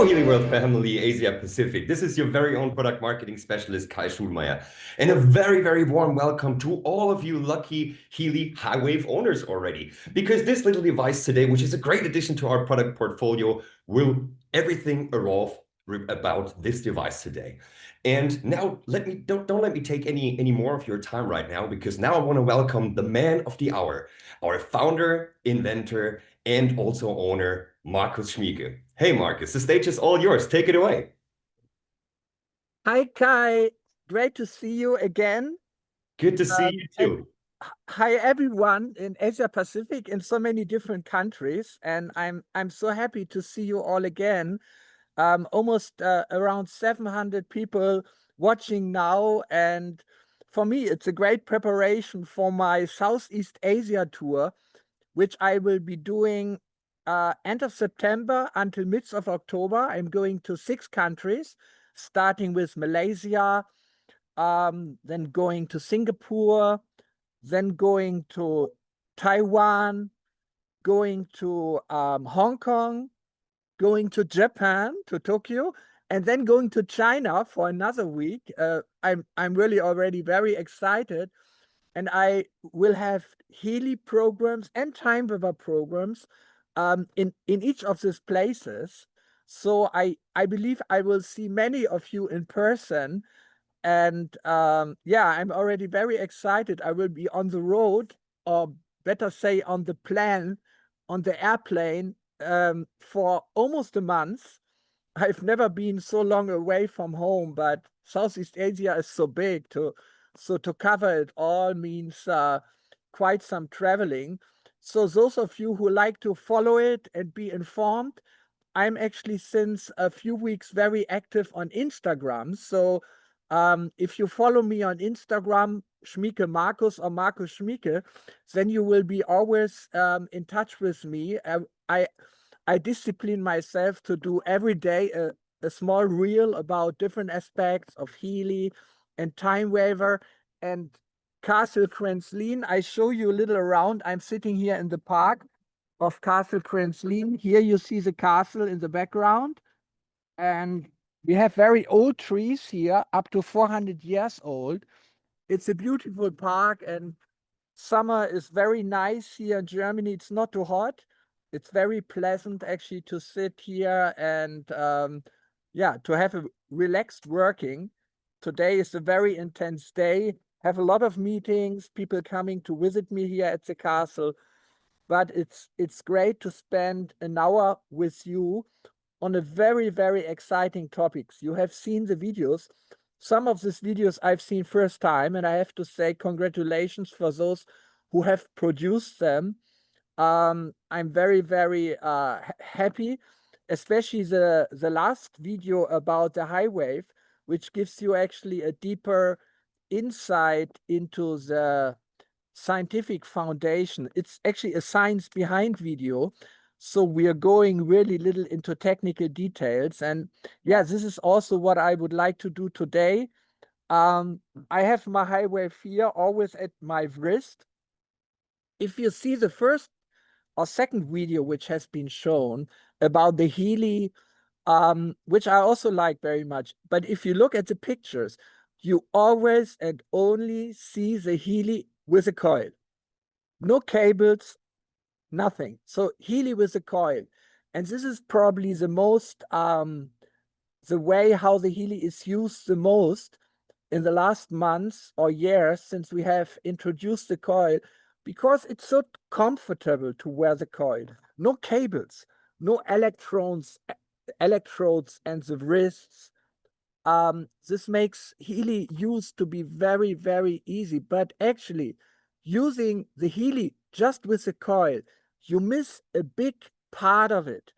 Hello, Healy World family, Asia Pacific. This is your very own product marketing specialist, Kai Schulmeier. And a very, very warm welcome to all of you lucky Healy HighWave owners already. Because this little device today, which is a great addition to our product portfolio, will everything evolve about this device today. And now don't let me take any more of your time right now, because now I want to welcome the man of the hour, our founder, inventor, and also owner, Markus Schmieke. Hey, Markus, the stage is all yours. Take it away. Hi, Kai. Great to see you again. Good to see you And too. hi, everyone in Asia Pacific in so many different countries. And I'm so happy to see you all again. Almost around 700 people watching now. And for me, it's a great preparation for my Southeast Asia tour, which I will be doing end of September until mid of October. I'm going to 6 countries, starting with Malaysia, then going to Singapore, then going to Taiwan, going to Hong Kong, going to Japan, to Tokyo, and then going to China for another week. I'm really already very excited, and I will have Healy programs and time weaver programs in each of these places. So I believe I will see many of you in person. And yeah, I'm already very excited. I will be on the road, or better say on the plane, on the airplane, for almost a month. I've never been so long away from home, but Southeast Asia is so big, so to cover it all means quite some traveling. So those of you who like to follow it and be informed, I'm actually since a few weeks very active on Instagram. So if you follow me on Instagram, Schmieke Markus or Markus Schmieke, then you will be always in touch with me. I discipline myself to do every day a small reel about different aspects of Healy and time waiver and Castle Cranslien. I show you a little around. I'm sitting here in the park of Castle Cranslien. Here you see the castle in the background. And we have very old trees here, up to 400 years old. It's a beautiful park, and summer is very nice here in Germany. It's not too hot. It's very pleasant actually to sit here and yeah, to have a relaxed working. Today is a very intense day. Have a lot of meetings, people coming to visit me here at the castle. But it's great to spend an hour with you on a very, very exciting topics. You have seen the videos. Some of these videos I've seen first time, and I have to say congratulations for those who have produced them. I'm very, very happy, especially the last video about the HighWave, which gives you actually a deeper insight into the scientific foundation. It's actually a science behind video. So we are going really little into technical details. And yeah, this is also what I would like to do today. I have my HighWave here always at my wrist. If you see the first or second video which has been shown about the Healy, which I also like very much, but if you look at the pictures, you always and only see the Healy with a coil. No cables, nothing. So Healy with a coil. And this is probably the most, the way how the Healy is used the most in the last months or years since we have introduced the coil, because it's so comfortable to wear the coil. No cables, no electrodes and the wrists. This makes Healy use to be very, very easy. But actually, using the Healy just with the coil, you miss a big part of it.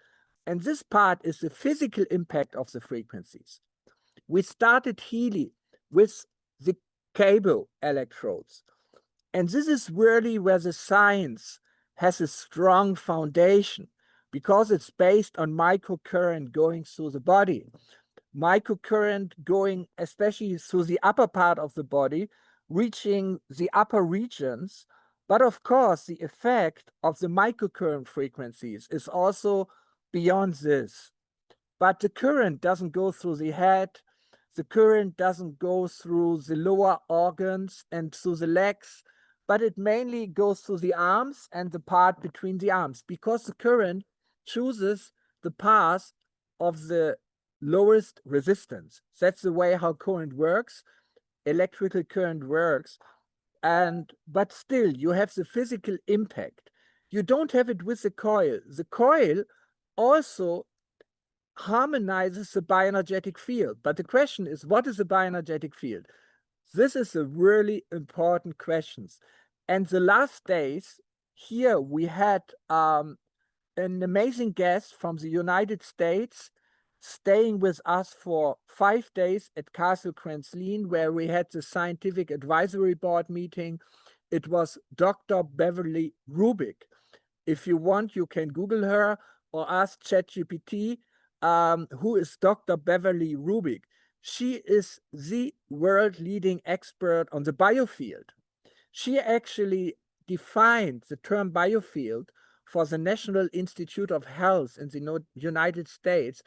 And this part is the physical impact of the frequencies. We started Healy with the cable electrodes. And this is really where the science has a strong foundation, because it's based on microcurrent going through the body. Microcurrent going especially through the upper part of the body, reaching the upper regions. But of course, the effect of the microcurrent frequencies is also beyond this. but the current doesn't go through the head, the current doesn't go through the lower organs and through the legs, but it mainly goes through the arms and the part between the arms, because the current chooses the path of the lowest resistance. That's the way how current works, electrical current works. But still, you have the physical impact. You don't have it with the coil. The coil also harmonizes the bioenergetic field. But the question is, what is a bioenergetic field? This is a really important question. And the last days, here we had an amazing guest from the United States staying with us for 5 days at Castle Cranslin, where we had the scientific advisory board meeting. It was Dr. Beverly Rubik. If you want, you can Google her or ask ChatGPT, who is Dr. Beverly Rubik. She is the world leading expert on the biofield. She actually defined the term biofield for the National Institute of Health in the United States,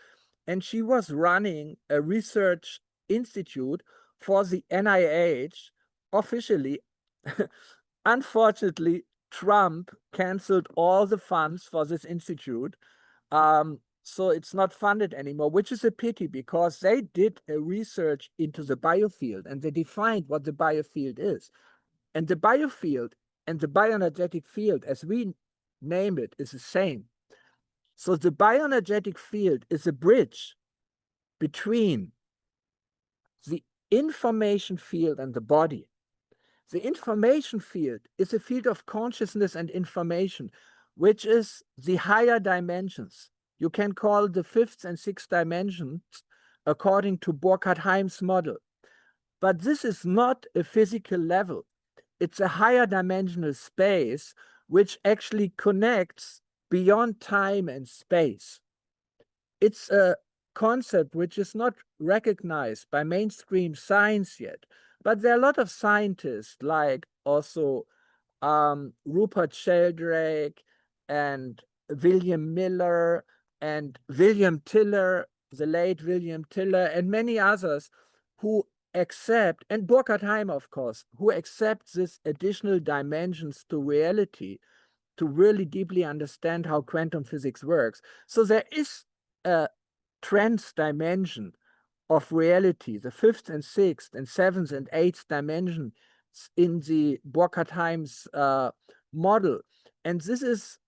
and she was running a research institute for the NIH officially. Unfortunately, Trump canceled all the funds for this institute. So it's not funded anymore, which is a pity, because they did a research into the biofield and they defined what the biofield is. And the biofield and the bioenergetic field, as we name it, is the same. So the bioenergetic field is a bridge between the information field and the body. The information field is a field of consciousness and information, which is the higher dimensions. You can call the fifth and sixth dimensions according to Burkhard Heim's model. But this is not a physical level. It's a higher dimensional space which actually connects beyond time and space. It's a concept which is not recognized by mainstream science yet. But there are a lot of scientists, like also Rupert Sheldrake and William Miller and William Tiller, the late William Tiller, and many others who accept, and Burkhard Heim, of course, who accept these additional dimensions to reality to really deeply understand how quantum physics works. So there is a trans dimension of reality, the fifth and sixth and seventh and eighth dimension in the Burkhard Heim's model. And this is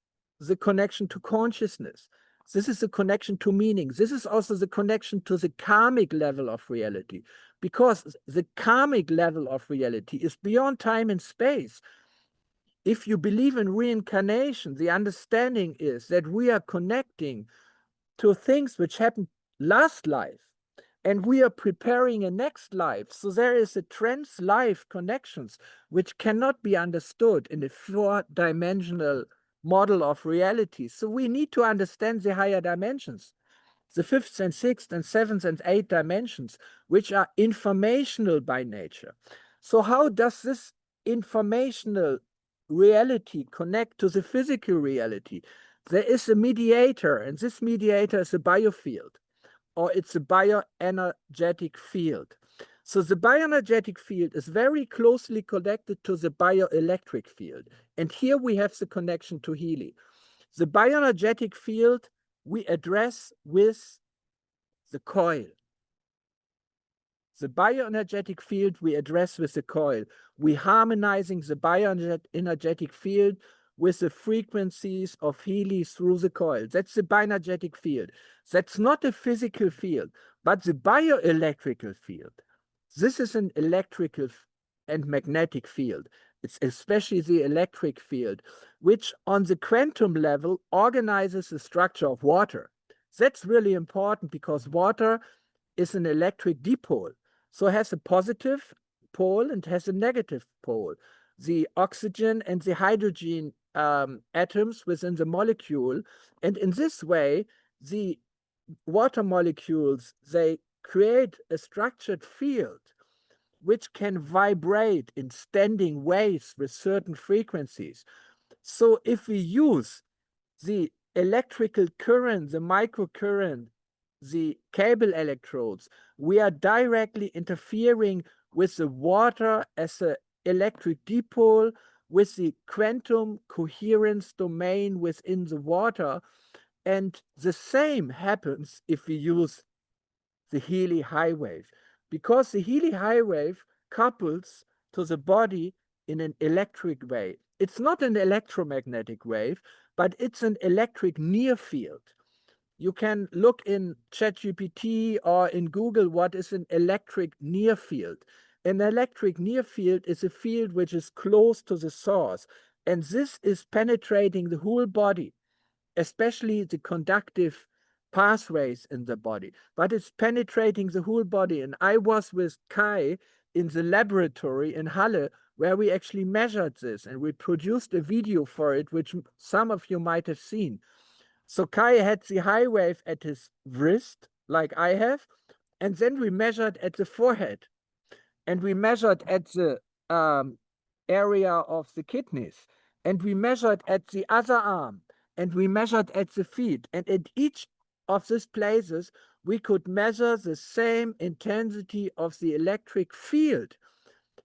the connection to consciousness. This is the connection to meaning. This is also the connection to the karmic level of reality, because the karmic level of reality is beyond time and space. If you believe in reincarnation, the understanding is that we are connecting to things which happened last life, and we are preparing a next life. So there is a trans-life connections which cannot be understood in a four-dimensional model of reality. So we need to understand the higher dimensions, the fifth and sixth and seventh and eighth dimensions, which are informational by nature. So how does this informational reality connect to the physical reality? There is a mediator, and this mediator is a biofield, or it's a bioenergetic field. So the bioenergetic field is very closely connected to the bioelectric field. And here we have the connection to Healy. The bioenergetic field we address with the coil. The bioenergetic field we address with the coil. We're harmonizing the bioenergetic field with the frequencies of Healy through the coil. That's the bioenergetic field. That's not a physical field, but the bioelectrical field. This is an electrical and magnetic field. It's especially the electric field, which on the quantum level organizes the structure of water. That's really important, because water is an electric dipole. So it has a positive pole and has a negative pole. The oxygen and the hydrogen atoms within the molecule. And in this way, the water molecules, they create a structured field which can vibrate in standing waves with certain frequencies. So if we use the electrical current, the microcurrent, the cable electrodes, we are directly interfering with the water as an electric dipole, with the quantum coherence domain within the water. And the same happens if we use the Healy HighWave, because the Healy HighWave couples to the body in an electric way. It's not an electromagnetic wave, but it's an electric near field. You can look in ChatGPT or in Google what is an electric near field. An electric near field is a field which is close to the source, and this is penetrating the whole body, especially the conductive pathways in the body, but it's penetrating the whole body. And I was with Kai in the laboratory in Halle, where we actually measured this, and we produced a video for it, which some of you might have seen. So Kai had the high wave at his wrist, like I have, and then we measured at the forehead, and we measured at the area of the kidneys, and we measured at the other arm, and we measured at the feet. And at each of these places, we could measure the same intensity of the electric field.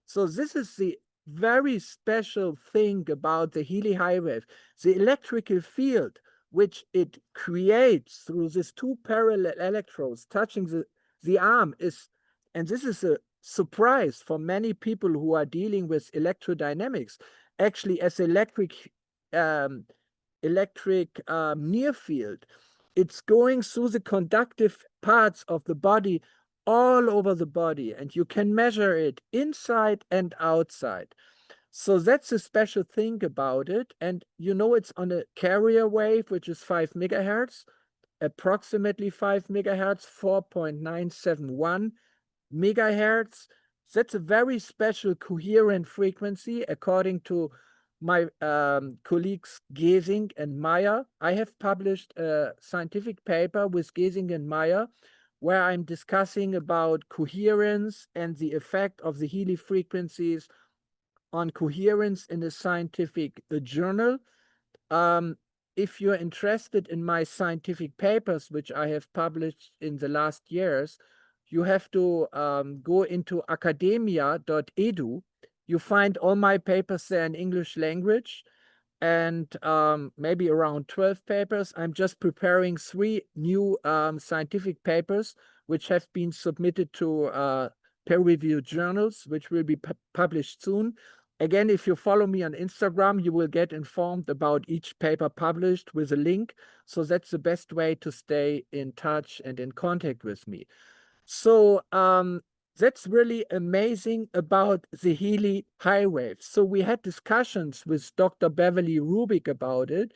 So this is the very special thing about the Healy HighWave. The electrical field which it creates through these two parallel electrodes touching the arm is, and this is a surprise for many people who are dealing with electrodynamics, actually as near field, it's going through the conductive parts of the body all over the body, and you can measure it inside and outside. So that's a special thing about it. And you know, it's on a carrier wave, which is 5 megahertz, approximately 5 megahertz, 4.971 megahertz. That's a very special coherent frequency, according to my colleagues Gesing and Meyer. I have published a scientific paper with Gesing and Meyer, where I'm discussing about coherence and the effect of the Healy frequencies on coherence in a scientific journal. If you're interested in my scientific papers, which I have published in the last years, you have to go into academia.edu. You find all my papers there in English language, and maybe around 12 papers. I'm just preparing 3 new scientific papers, which have been submitted to peer-reviewed journals, which will be published soon. Again, if you follow me on Instagram, you will get informed about each paper published with a link. So that's the best way to stay in touch and in contact with me. So that's really amazing about the Healy HighWave. So we had discussions with Dr. Beverly Rubik about it,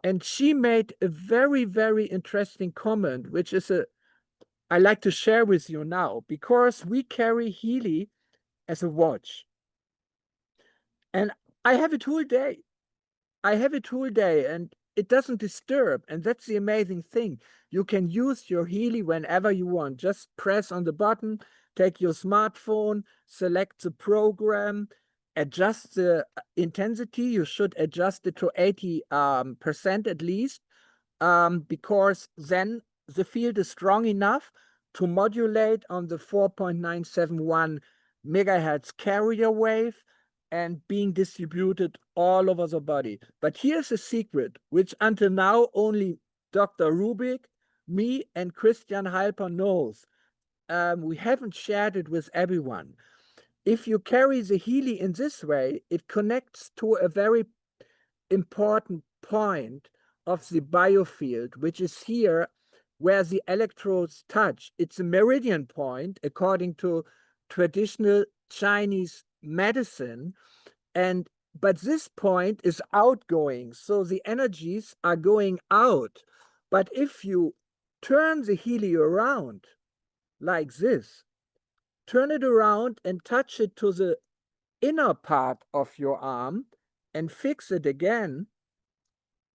and she made a very, very interesting comment, which is I like to share with you now, because we carry Healy as a watch. And I have it all day. I have it all day, and it doesn't disturb. And that's the amazing thing. You can use your Healy whenever you want. Just press on the button, take your smartphone, select the program, adjust the intensity. You should adjust it to 80% at least, because then the field is strong enough to modulate on the 4.971 megahertz carrier wave and being distributed all over the body. But here's a secret, which until now only Dr. Rubik, me, and Christian Halper knows. We haven't shared it with everyone. If you carry the Healy in this way, it connects to a very important point of the biofield, which is here where the electrodes touch. It's a meridian point, according to traditional Chinese medicine. But this point is outgoing, so the energies are going out. But if you turn the Healy around like this, turn it around and touch it to the inner part of your arm and fix it again.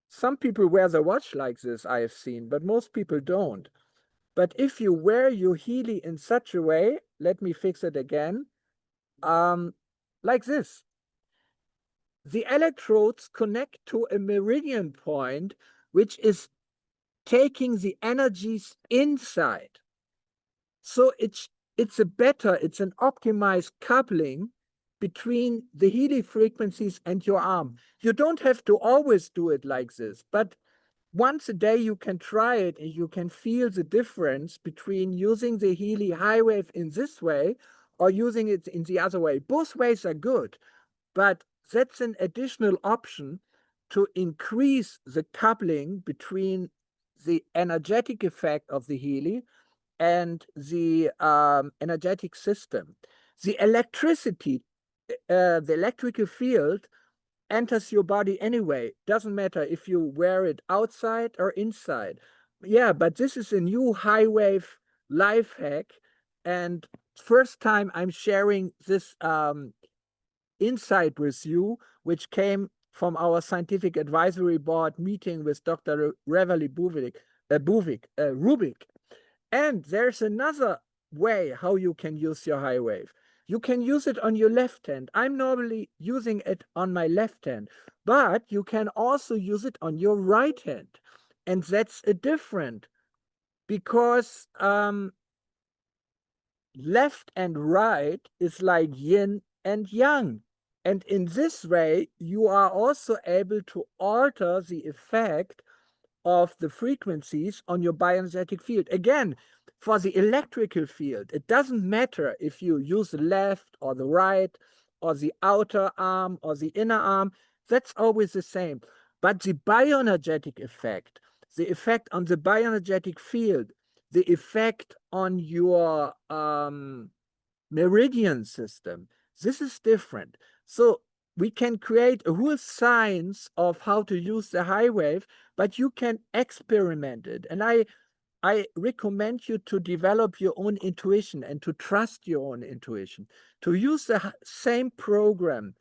Some people wear the watch like this, I have seen, but most people don't. But if you wear your Healy in such a way, let me fix it again, like this, the electrodes connect to a meridian point, which is taking the energies inside. So it's an optimized coupling between the Healy frequencies and your arm. You don't have to always do it like this, but once a day you can try it and you can feel the difference between using the Healy HighWave in this way or using it in the other way. Both ways are good, but that's an additional option to increase the coupling between the energetic effect of the Healy and the energetic system. The the electrical field enters your body anyway. Doesn't matter if you wear it outside or inside. Yeah, but this is a new high wave life hack. And first time I'm sharing this insight with you, which came from our scientific advisory board meeting with Dr. Reverly Rubik. And there's another way how you can use your high wave. You can use it on your left hand. I'm normally using it on my left hand, but you can also use it on your right hand. And that's a different because left and right is like yin and yang. And in this way, you are also able to alter the effect of the frequencies on your bioenergetic field. Again, for the electrical field, it doesn't matter if you use the left or the right or the outer arm or the inner arm, that's always the same. But the bioenergetic effect, the effect on the bioenergetic field, the effect on your meridian system, this is different. So we can create a whole science of how to use the high wave, but you can experiment it. And I recommend you to develop your own intuition and to trust your own intuition, to use the same program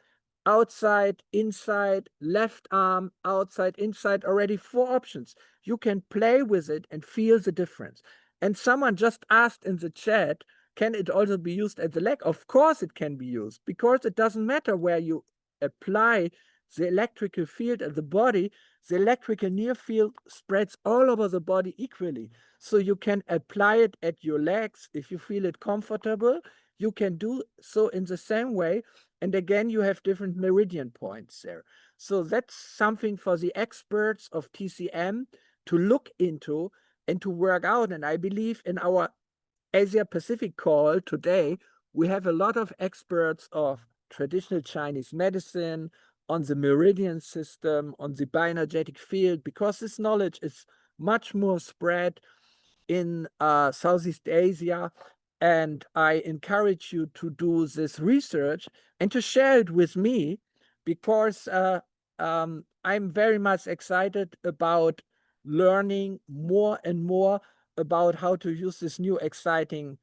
outside, inside, left arm, outside, inside, already 4 options. You can play with it and feel the difference. And someone just asked in the chat, can it also be used at the leg? Of course it can be used, because it doesn't matter where you apply the electrical field at the body. The electrical near field spreads all over the body equally. So you can apply it at your legs if you feel it comfortable. You can do so in the same way. And again, you have different meridian points there. So that's something for the experts of TCM to look into and to work out. And I believe in our Asia Pacific call today, we have a lot of experts of traditional Chinese medicine, on the meridian system, on the bioenergetic field, because this knowledge is much more spread in Southeast Asia. And I encourage you to do this research and to share it with me, because I'm very much excited about learning more and more about how to use this new exciting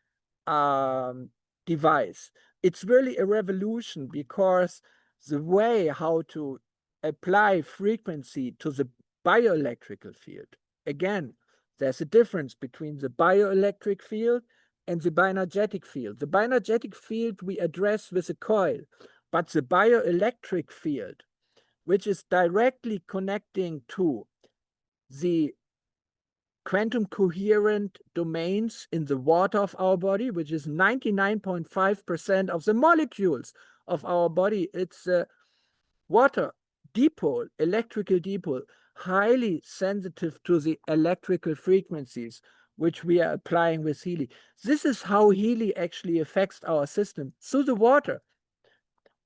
device. It's really a revolution, because the way how to apply frequency to the bioelectrical field, again, there's a difference between the bioelectric field and the bioenergetic field. The bioenergetic field we address with a coil, but the bioelectric field, which is directly connecting to the quantum coherent domains in the water of our body, which is 99.5% of the molecules of our body. It's water dipole, electrical dipole, highly sensitive to the electrical frequencies, which we are applying with Healy. This is how Healy actually affects our system through the water.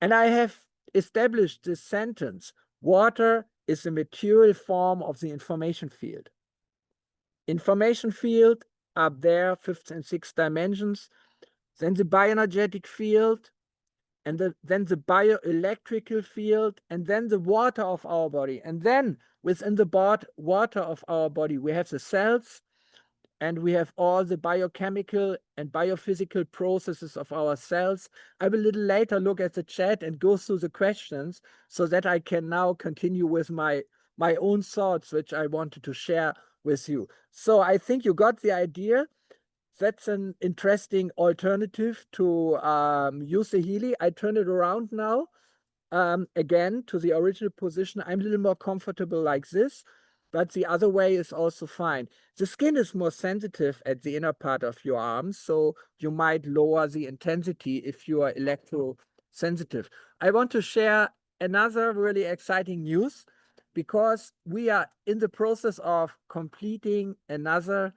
And I have established this sentence: water is the material form of the information field. Information field up there, 5th and 6th dimensions, then the bioenergetic field, and then the bioelectrical field, and then the water of our body. And then within the water of our body, we have the cells, and we have all the biochemical and biophysical processes of our cells. I will a little later look at the chat and go through the questions so that I can now continue with my own thoughts, which I wanted to share with you. So I think you got the idea. That's an interesting alternative to use the Healy. I turn it around now, again, to the original position. I'm a little more comfortable like this, but the other way is also fine. The skin is more sensitive at the inner part of your arm, so you might lower the intensity if you are electrosensitive. I want to share another really exciting news, because we are in the process of completing another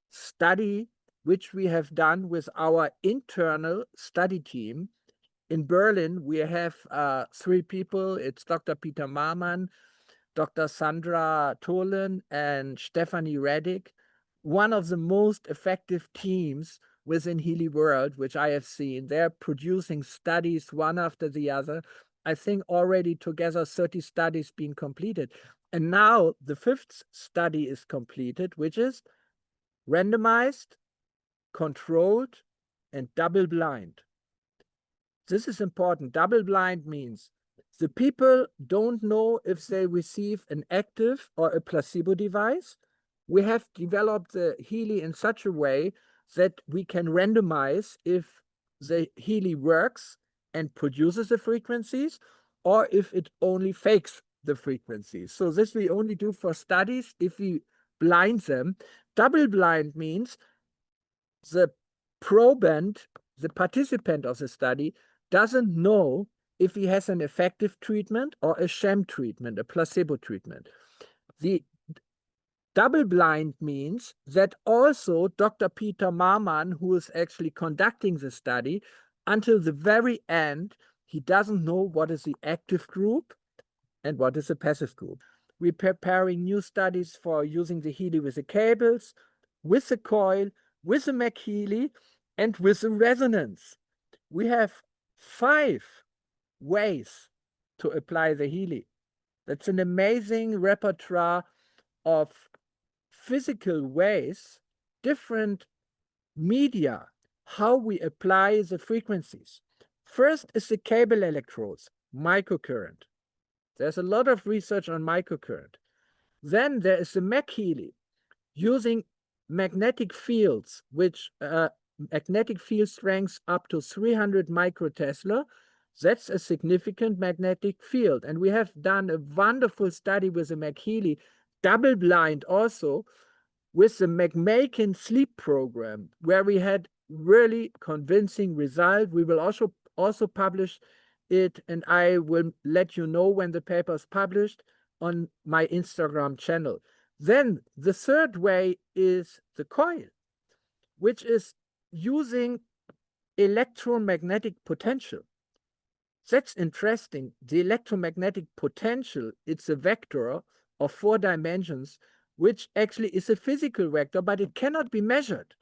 study which we have done with our internal study team. In Berlin, we have 3 people. It's Dr. Peter Marman, Dr. Sandra Tolen, and Stephanie Reddick, one of the most effective teams within Healy World, which I have seen. They're producing studies one after the other. I think already together 30 studies being completed. And now the 5th study is completed, which is randomized, controlled, and double-blind. This is important. Double-blind means the people don't know if they receive an active or a placebo device. We have developed the Healy in such a way that we can randomize if the Healy works and produces the frequencies, or if it only fakes the frequencies. So this we only do for studies if we blind them. Double-blind means the proband, the participant of the study, doesn't know if he has an effective treatment or a sham treatment, a placebo treatment. The double-blind means that also Dr. Peter Marman, who is actually conducting the study, until the very end, he doesn't know what is the active group and what is the passive group. We're preparing new studies for using the Healy with the cables, with the coil, with the McHealy, and with the resonance. We have 5 ways to apply the Healy. That's an amazing repertoire of physical ways, different media, how we apply the frequencies. First is the cable electrodes, microcurrent. There's a lot of research on microcurrent. Then there is the McHealy, using magnetic fields, which magnetic field strengths up to 300 microtesla. That's a significant magnetic field. And we have done a wonderful study with the McHealy, double-blind also, with the McMakin sleep program, where we had really convincing result. We will also publish it, and I will let you know when the paper is published on my Instagram channel. Then the third way is the coil, which is using electromagnetic potential. That's interesting. The electromagnetic potential, it's a vector of 4 dimensions, which actually is a physical vector, but it cannot be measured.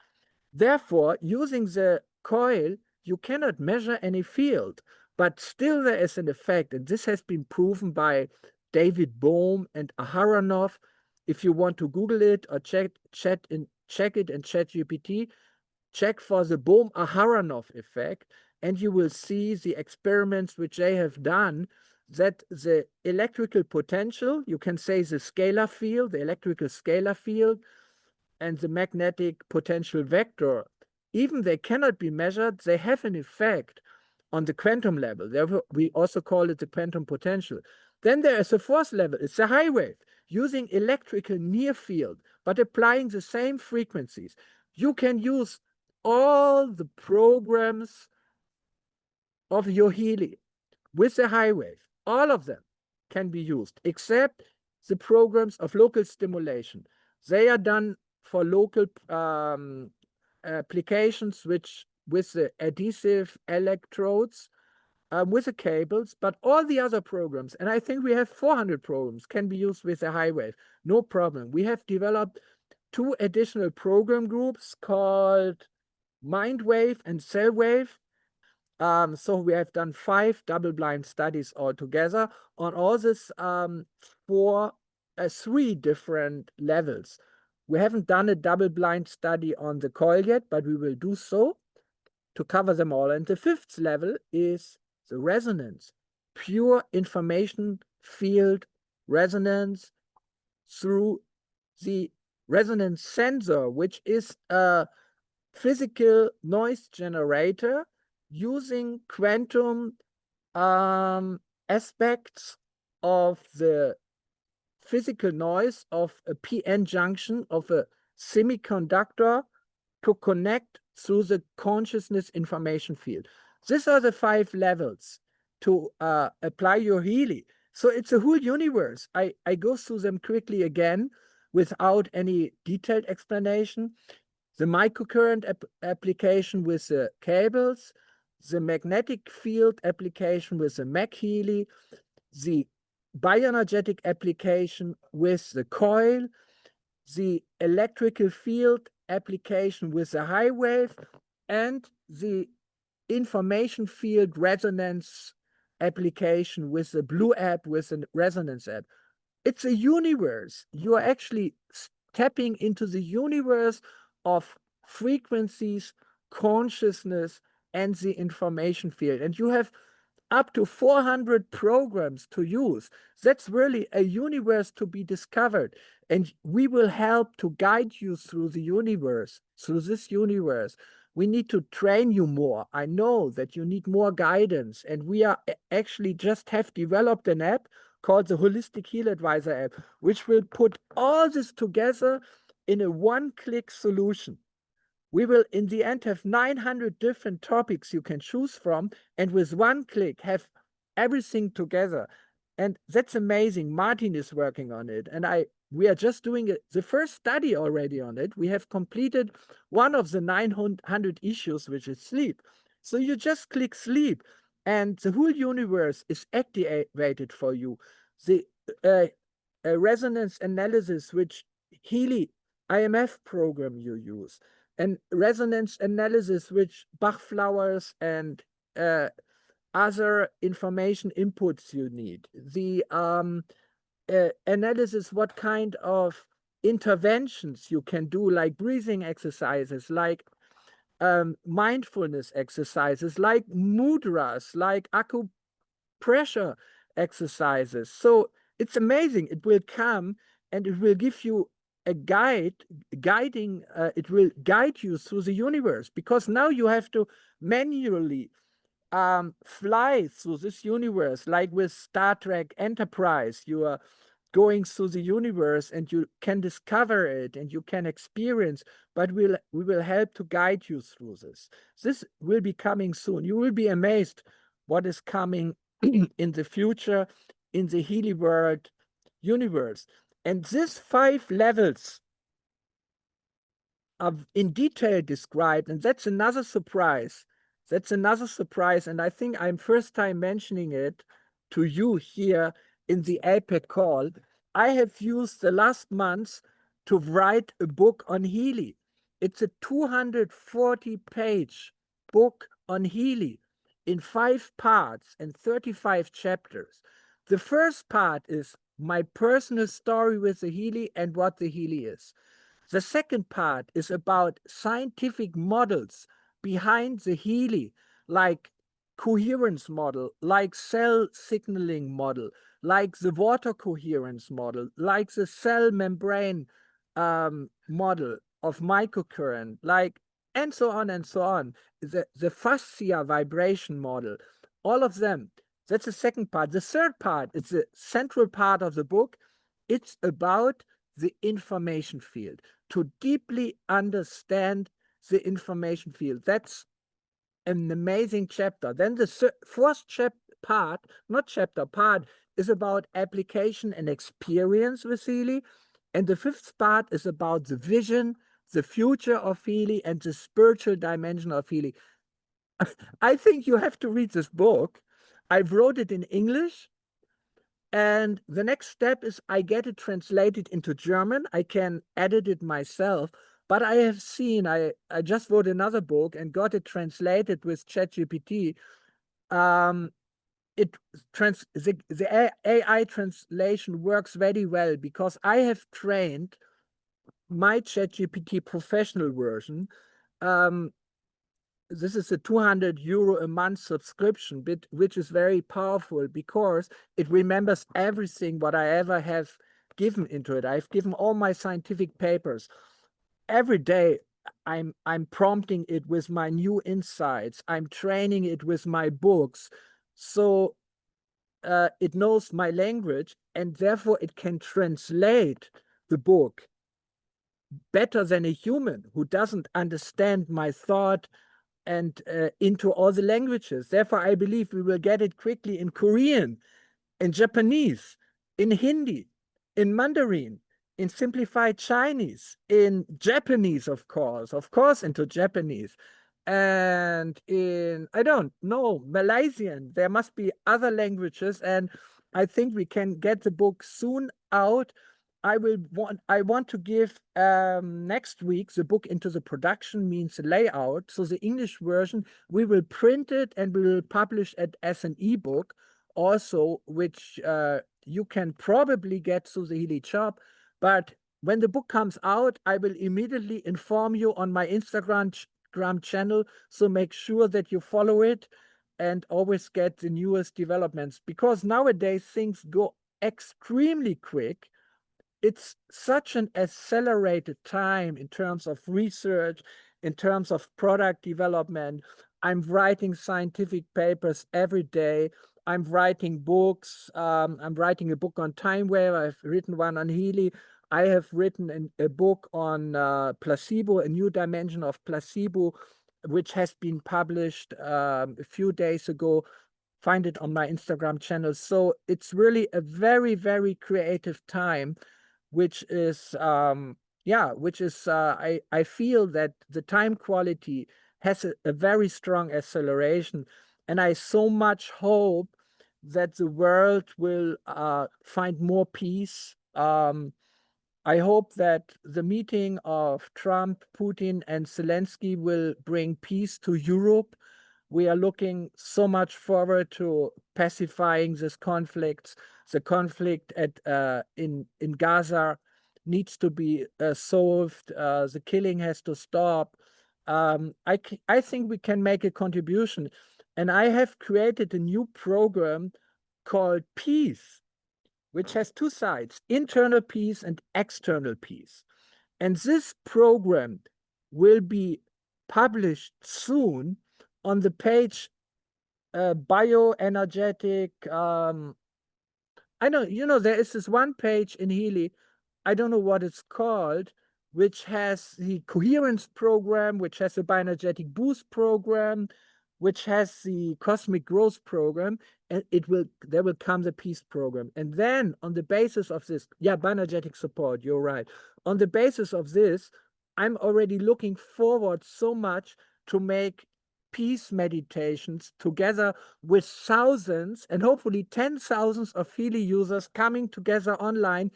Therefore, using the coil, you cannot measure any field, but still there is an effect. And this has been proven by David Bohm and Aharonov. If you want to Google it or check it in ChatGPT, check for the Bohm-Aharonov effect, and you will see the experiments which they have done, that the electrical potential, you can say the scalar field, the electrical scalar field, and the magnetic potential vector, even they cannot be measured, they have an effect on the quantum level. Therefore, we also call it the quantum potential. Then there is a 4th level, it's a high wave, using electrical near field, but applying the same frequencies. You can use all the programs of your Healy with the high wave. All of them can be used, except the programs of local stimulation. They are done for local applications, which with the adhesive electrodes, with the cables, but all the other programs, and I think we have 400 programs, can be used with a high wave. No problem. We have developed 2 additional program groups called MindWave and CellWave. So we have done 5 double-blind studies altogether on all this 3 different levels. We haven't done a double-blind study on the coil yet, but we will do so to cover them all. And the 5th level is the resonance, pure information field resonance through the resonance sensor, which is a physical noise generator using quantum aspects of the physical noise of a PN junction of a semiconductor to connect through the consciousness information field. These are the 5 levels to apply your Healy. So it's a whole universe. I go through them quickly again without any detailed explanation. The microcurrent application with the cables, the magnetic field application with the Mac Healy, the bioenergetic application with the coil, the electrical field application with the HighWave, and the information field resonance application with the Blue app, with the resonance app. It's a universe. You are actually tapping into the universe of frequencies, consciousness, and the information field. And you have up to 400 programs to use. That's really a universe to be discovered. And we will help to guide you through the universe, through this universe. We need to train you more. I know that you need more guidance. And we are actually just have developed an app called the Holistic HealAdvisor app, which will put all this together in a one-click solution. We will, in the end, have 900 different topics you can choose from, and with one click, have everything together. And that's amazing. Martin is working on it, and we are just doing the first study already on it. We have completed one of the 900 issues, which is sleep. So you just click sleep, and the whole universe is activated for you. The resonance analysis, which Healy IMF program you use, and resonance analysis, which Bach flowers and other information inputs you need. The analysis, what kind of interventions you can do, like breathing exercises, like mindfulness exercises, like mudras, like acupressure exercises. So it's amazing. It will come and it will give you a guiding, it will guide you through the universe, because now you have to manually fly through this universe, like with Star Trek Enterprise. You are going through the universe and you can discover it and you can experience, but we will help to guide you through this. This will be coming soon. You will be amazed what is coming in the future in the Healy World universe. And these 5 levels are in detail described, and that's another surprise. That's another surprise, and I think I'm first time mentioning it to you here in the APEC call. I have used the last months to write a book on Healy. It's a 240-page book on Healy in 5 parts and 35 chapters. The first part is my personal story with the Healy and what the Healy is. The second part is about scientific models behind the Healy, like coherence model, like cell signaling model, like the water coherence model, like the cell membrane model of microcurrent, like, and so on and so on. The fascia vibration model, all of them. That's the second part. The third part is the central part of the book. It's about the information field, to deeply understand the information field. That's an amazing chapter. Then the fourth part is about application and experience with Healy. And the fifth part is about the vision, the future of Healy, and the spiritual dimension of Healy. I think you have to read this book. I wrote it in English. And the next step is I get it translated into German. I can edit it myself. But I have seen, I just wrote another book and got it translated with ChatGPT. The AI translation works very well because I have trained my ChatGPT professional version. This is a 200 euro a month subscription, which is very powerful because it remembers everything what I ever have given into it. I've given all my scientific papers. Every day I'm prompting it with my new insights. I'm training it with my books. So it knows my language, and therefore it can translate the book better than a human who doesn't understand my thought and into all the languages. Therefore, I believe we will get it quickly in Korean, in Japanese, in Hindi, in Mandarin, in simplified Chinese, in Japanese, of course, into Japanese, and in, I don't know, Malaysian. There must be other languages, and I think we can get the book soon out. I want to give next week the book into the production, means the layout. So the English version, we will print it and we will publish it as an ebook also, which you can probably get through the Healy shop. But when the book comes out, I will immediately inform you on my Instagram channel. So make sure that you follow it and always get the newest developments, because nowadays things go extremely quick. It's such an accelerated time in terms of research, in terms of product development. I'm writing scientific papers every day. I'm writing books. I'm writing a book on time wave. I've written one on Healy. I have written a book on placebo, a new dimension of placebo, which has been published a few days ago. Find it on my Instagram channel. So it's really a very, very creative time, which is I feel that the time quality has a very strong acceleration, and I so much hope that the world will find more peace. I hope that the meeting of Trump, Putin, and Zelensky will bring peace to Europe. We are looking so much forward to pacifying this conflict. The conflict in Gaza needs to be solved. The killing has to stop. I think we can make a contribution. And I have created a new program called Peace, which has two sides, internal peace and external peace. And this program will be published soon on the page Bioenergetic. I know, there is this one page in Healy, I don't know what it's called, which has the coherence program, which has the bioenergetic boost program, which has the cosmic growth program, and there will come the peace program. And then on the basis of this, bioenergetic support, you're right. On the basis of this, I'm already looking forward so much to make peace meditations together with thousands and hopefully 10,000 of Healy users coming together online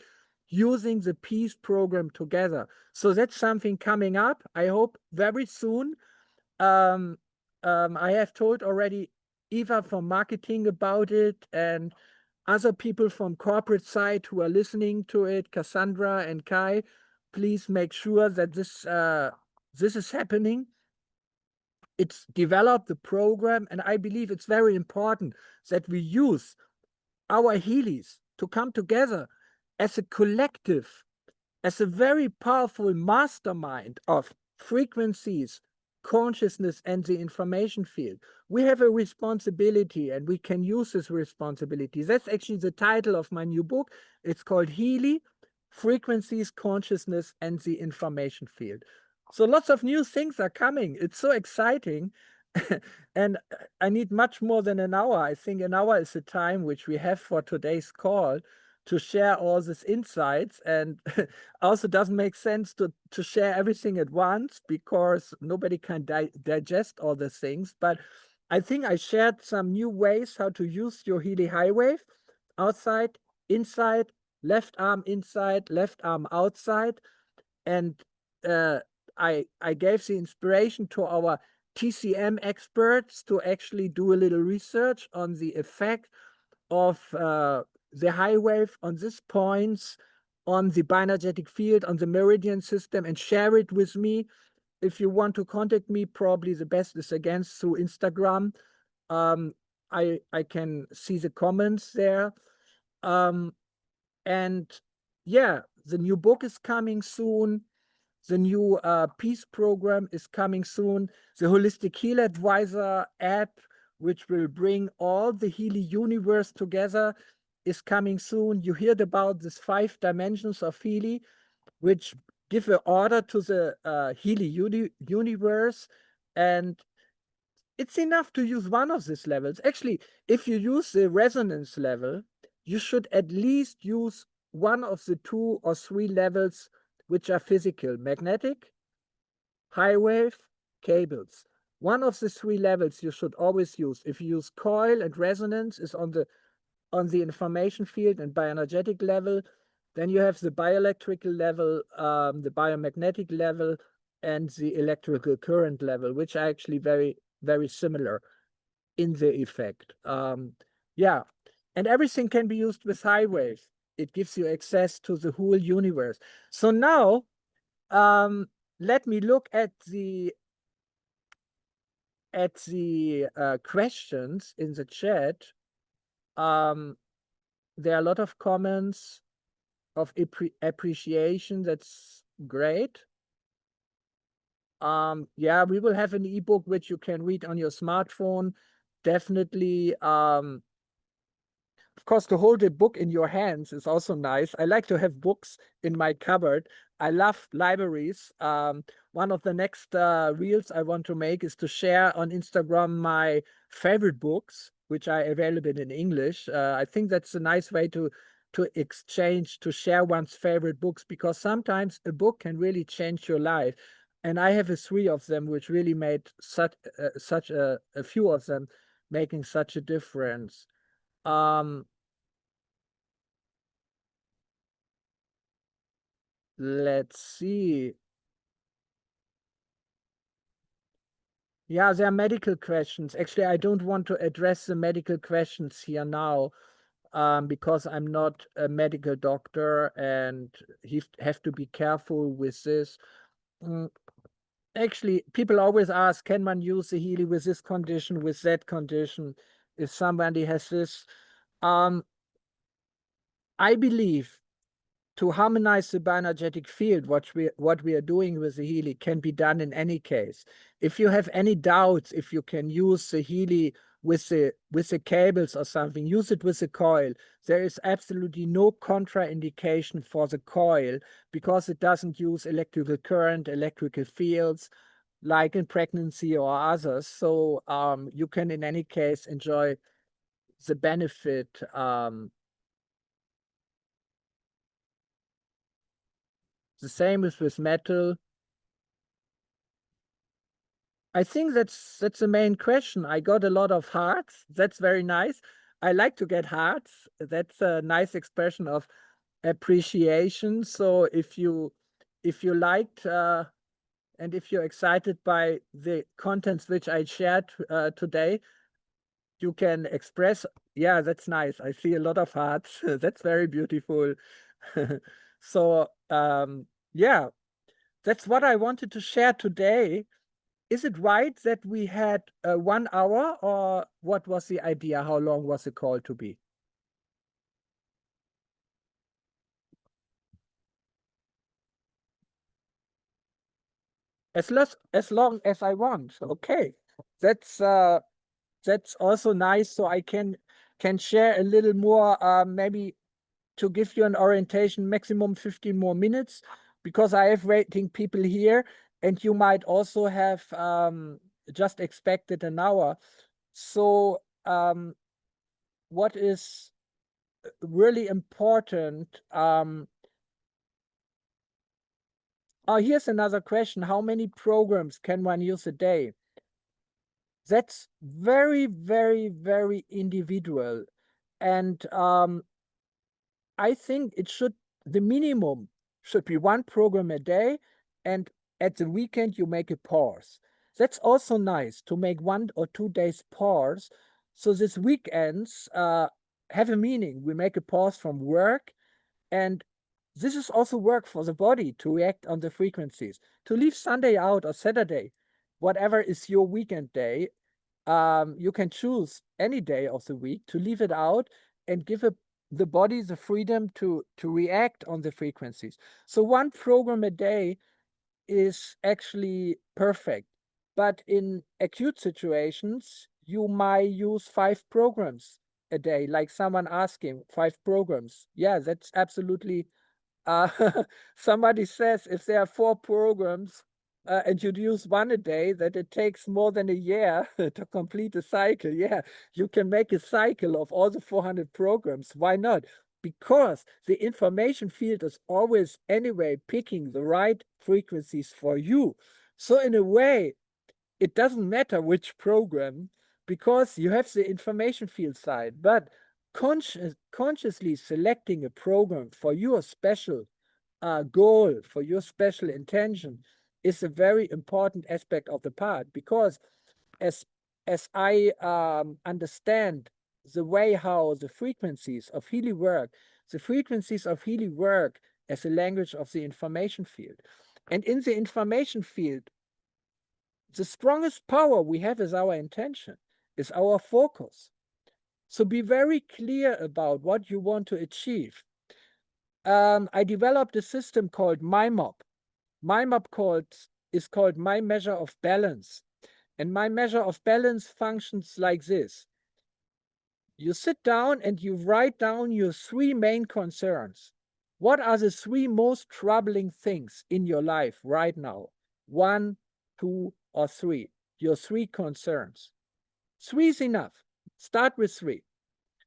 using the peace program together. So that's something coming up, I hope, very soon. I have told already Eva from marketing about it, and other people from corporate side who are listening to it, Cassandra and Kai. Please make sure that this is happening. It's developed the program, and I believe it's very important that we use our Healys to come together as a collective, as a very powerful mastermind of frequencies, consciousness, and the information field. We have a responsibility, and we can use this responsibility. That's actually the title of my new book. It's called Healy, Frequencies, Consciousness, and the Information Field. So lots of new things are coming. It's so exciting. And I need much more than an hour. I think an hour is the time which we have for today's call to share all these insights. And also doesn't make sense to share everything at once, because nobody can digest all the things. But I think I shared some new ways how to use your Healy HighWave: outside, inside, left arm inside, left arm outside. And I gave the inspiration to our TCM experts to actually do a little research on the effect of the high wave on these points, on the bioenergetic field, on the meridian system, and share it with me. If you want to contact me, probably the best is again through Instagram. I can see the comments there. And yeah, the new book is coming soon. The new peace program is coming soon. The Holistic HealAdvisor app which will bring all the Healy universe together, is coming soon. You heard about these 5 dimensions of Healy, which give an order to the Healy universe. And it's enough to use one of these levels. Actually, if you use the resonance level, you should at least use one of the 2 or 3 levels which are physical: magnetic, high wave, cables. One of the 3 levels you should always use. If you use coil and resonance is on the information field and bioenergetic level, then you have the bioelectrical level, the biomagnetic level, and the electrical current level, which are actually very, very similar in the effect. Yeah, and everything can be used with high wave. It gives you access to the whole universe. So now, let me look at the questions in the chat. There are a lot of comments of appreciation. That's great. Yeah, we will have an ebook which you can read on your smartphone. Definitely. Of course, to hold a book in your hands is also nice. I like to have books in my cupboard. I love libraries. One of the next reels I want to make is to share on Instagram my favorite books, which are available in English. I think that's a nice way to exchange, to share one's favorite books, because sometimes a book can really change your life. And I have 3 of them, which really made such a few of them making such a difference. Let's see. Yeah, there are medical questions. Actually, I don't want to address the medical questions here now, because I'm not a medical doctor and have to be careful with this. Actually, people always ask, can one use the Healy with this condition, with that condition, if somebody has this? I believe to harmonize the bioenergetic field, what we are doing with the Healy can be done in any case. If you have any doubts, if you can use the Healy with the cables or something, use it with the coil. There is absolutely no contraindication for the coil, because it doesn't use electrical current, electrical fields, like in pregnancy or others. So you can in any case enjoy the benefit. The same is with metal. I think that's the main question. I got a lot of hearts. That's very nice. I like to get hearts. That's a nice expression of appreciation. So if you liked and if you're excited by the contents which I shared today, you can express. Yeah, that's nice. I see a lot of hearts. That's very beautiful. So yeah, that's what I wanted to share today. Is it right that we had 1 hour, or what was the idea? How long was the call to be? As long as I want. Okay. That's also nice. So I can share a little more, maybe to give you an orientation, maximum 15 more minutes, because I have waiting people here, and you might also have just expected an hour. So what is really important? Oh, here's another question. How many programs can one use a day? That's very, very, very individual. And I think the minimum should be 1 program a day, and at the weekend you make a pause. That's also nice to make 1 or 2 days pause. So this weekends have a meaning. We make a pause from work, and this is also work for the body to react on the frequencies. To leave Sunday out or Saturday, whatever is your weekend day, you can choose any day of the week to leave it out and give the body the freedom to react on the frequencies. So 1 program a day is actually perfect. But in acute situations, you might use 5 programs a day, like someone asking 5 programs. Yeah, that's absolutely, somebody says if there are 4 programs and you'd use one a day, that it takes more than a year to complete a cycle. Yeah, you can make a cycle of all the 400 programs. Why not? Because the information field is always anyway picking the right frequencies for you. So in a way, it doesn't matter which program, because you have the information field side, but consciously selecting a program for your special goal, for your special intention, is a very important aspect of the part, because as I understand the way how the frequencies of Healy work, the frequencies of Healy work as a language of the information field. And in the information field, the strongest power we have is our intention, is our focus. So be very clear about what you want to achieve. I developed a system called MyMop. MyMop is called My Measure of Balance. And My Measure of Balance functions like this. You sit down and you write down your 3 main concerns. What are the 3 most troubling things in your life right now? 1, 2, or 3. Your 3 concerns. 3 is enough. Start with 3.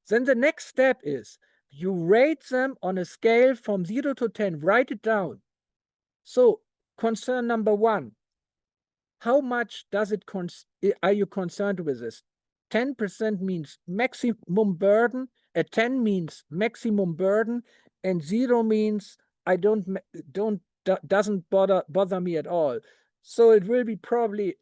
Then the next step is you rate them on a scale from 0 to 10. Write it down. So concern number 1, how much are you concerned with this? 10% means maximum burden, a 10 means maximum burden, and 0 means I doesn't bother me at all. So it will be probably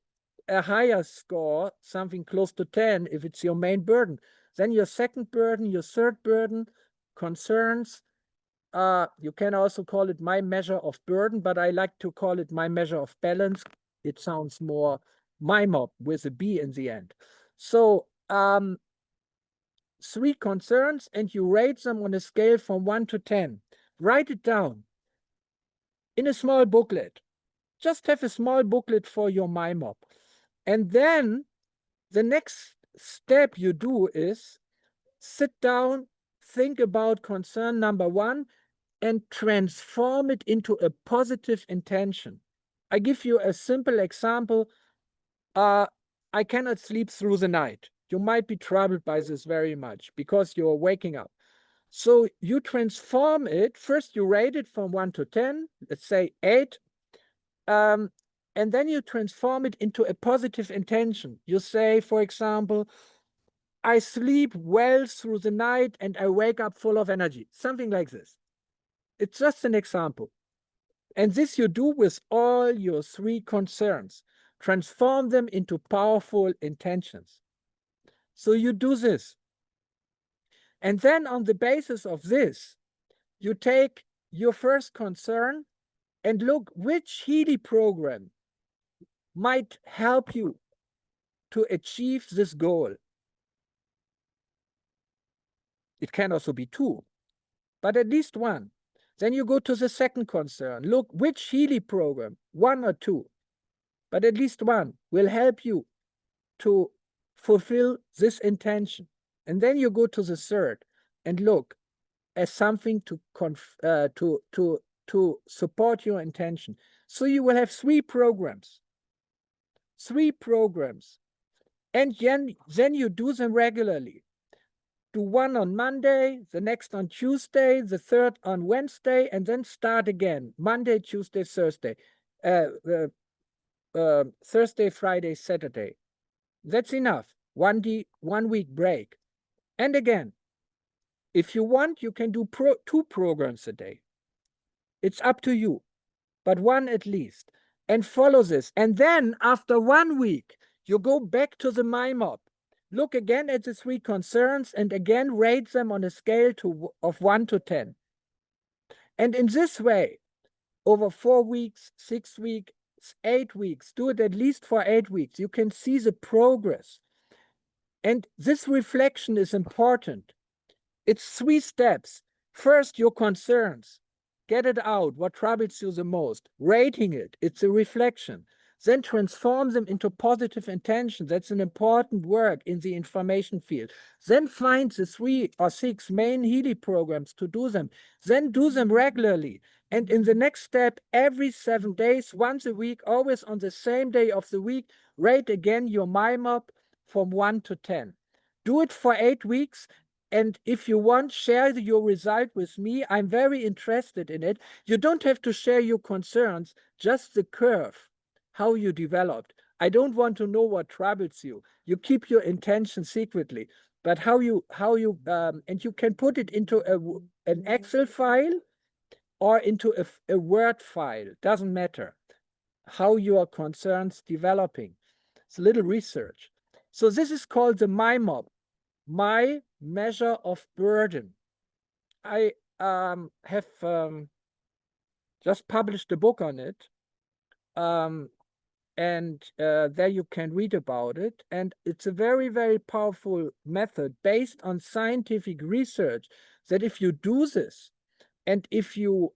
a higher score, something close to 10, if it's your main burden. Then your second burden, your third burden, concerns. You can also call it my measure of burden, but I like to call it my measure of balance. It sounds more MyMop with a B in the end. So 3 concerns, and you rate them on a scale from 1 to 10. Write it down in a small booklet. Just have a small booklet for your MyMop. And then the next step you do is sit down, think about concern number 1, and transform it into a positive intention. I give you a simple example. I cannot sleep through the night. You might be troubled by this very much because you're waking up. So you transform it. First, you rate it from 1 to 10, let's say 8. And then you transform it into a positive intention. You say, for example, I sleep well through the night and I wake up full of energy. Something like this. It's just an example. And this you do with all your 3 concerns. Transform them into powerful intentions. So you do this. And then on the basis of this, you take your first concern and look which Healy program might help you to achieve this goal. It can also be 2, but at least 1. Then you go to the second concern. Look which Healy program, 1 or 2, but at least 1 will help you to fulfill this intention. And then you go to the third and look as something to support your intention. So you will have 3 programs. 3 programs. And then you do them regularly. Do one on Monday, the next on Tuesday, the third on Wednesday, and then start again. Monday, Tuesday, Thursday. Thursday, Friday, Saturday. That's enough. 1 week break. And again, if you want, you can do 2 programs a day. It's up to you, but 1 at least. And follow this. And then after 1 week, you go back to the MyMop. Look again at the 3 concerns and again rate them on a scale of 1 to 10. And in this way, over 4 weeks, 6 weeks, 8 weeks, do it at least for 8 weeks. You can see the progress. And this reflection is important. It's 3 steps. First, your concerns. Get it out, what troubles you the most. Rating it, it's a reflection. then transform them into positive intention. That's an important work in the information field. Then find the 3 or 6 main Healy programs to do them. Then do them regularly. And in the next step, every 7 days, once a week, always on the same day of the week, rate again your MyMop from 1 to 10. Do it for 8 weeks. And if you want, share your result with me. I'm very interested in it. You don't have to share your concerns, just the curve, how you developed. I don't want to know what troubles you. You keep your intention secretly, but and you can put it into an Excel file or into a Word file. Doesn't matter how your concerns developing. It's a little research. So this is called the MyMop, my measure of burden. I have just published a book on it. And there you can read about it. And it's a very, very powerful method based on scientific research that if you do this, and if you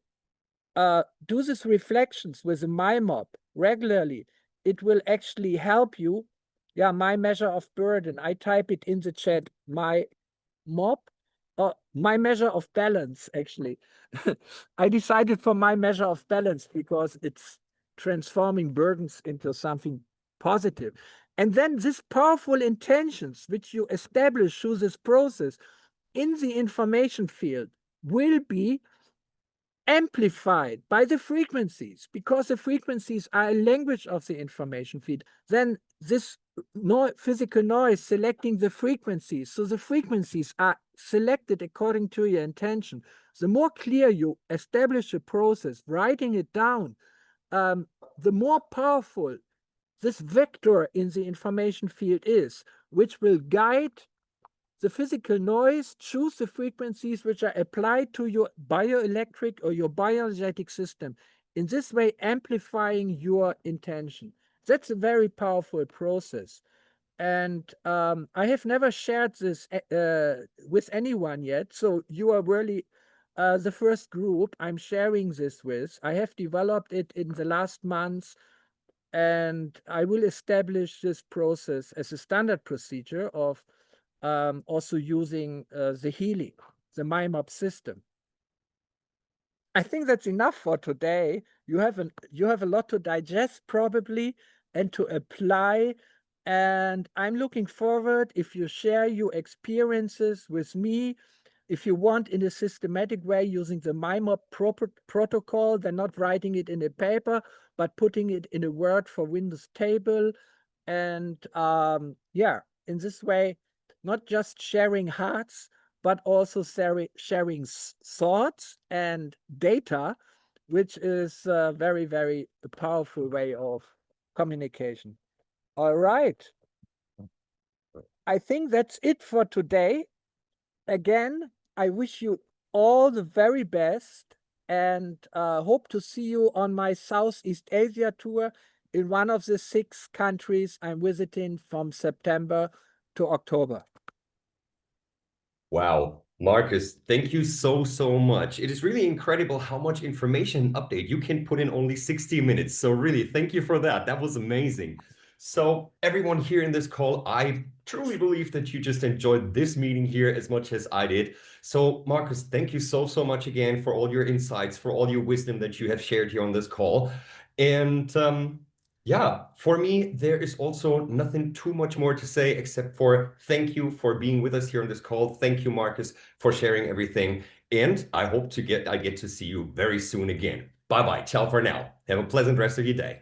do these reflections with a MyMop regularly, it will actually help you. Yeah, my measure of burden. I type it in the chat, my mop, my measure of balance, actually. I decided for my measure of balance because it's transforming burdens into something positive. And then these powerful intentions, which you establish through this process in the information field, will be amplified by the frequencies, because the frequencies are a language of the information field. Then this physical noise selecting the frequencies, so the frequencies are selected according to your intention. The more clear you establish a process, writing it down, the more powerful this vector in the information field is, which will guide the physical noise, choose the frequencies which are applied to your bioelectric or your bioenergetic system. In this way, amplifying your intention. That's a very powerful process. And I have never shared this with anyone yet. So you are really the first group I'm sharing this with. I have developed it in the last months, and I will establish this process as a standard procedure of also using the Healy, the MyMop system. I think that's enough for today. You have a lot to digest probably and to apply. And I'm looking forward if you share your experiences with me. If you want in a systematic way using the MyMop protocol, then not writing it in a paper, but putting it in a Word for Windows table. And yeah, in this way, not just sharing hearts, but also sharing thoughts and data, which is a very, very powerful way of communication. All right. I think that's it for today. Again, I wish you all the very best and hope to see you on my Southeast Asia tour in one of the 6 countries I'm visiting from September to October. Wow, Marcus, thank you so, so much. It is really incredible how much information and update you can put in only 60 minutes. So really, thank you for that. That was amazing. So everyone here in this call, I truly believe that you just enjoyed this meeting here as much as I did. So Marcus, thank you so, so much again for all your insights, for all your wisdom that you have shared here on this call. And yeah, for me, there is also nothing too much more to say except for thank you for being with us here on this call. Thank you, Marcus, for sharing everything. And I hope I get to see you very soon again. Bye-bye. Ciao for now. Have a pleasant rest of your day.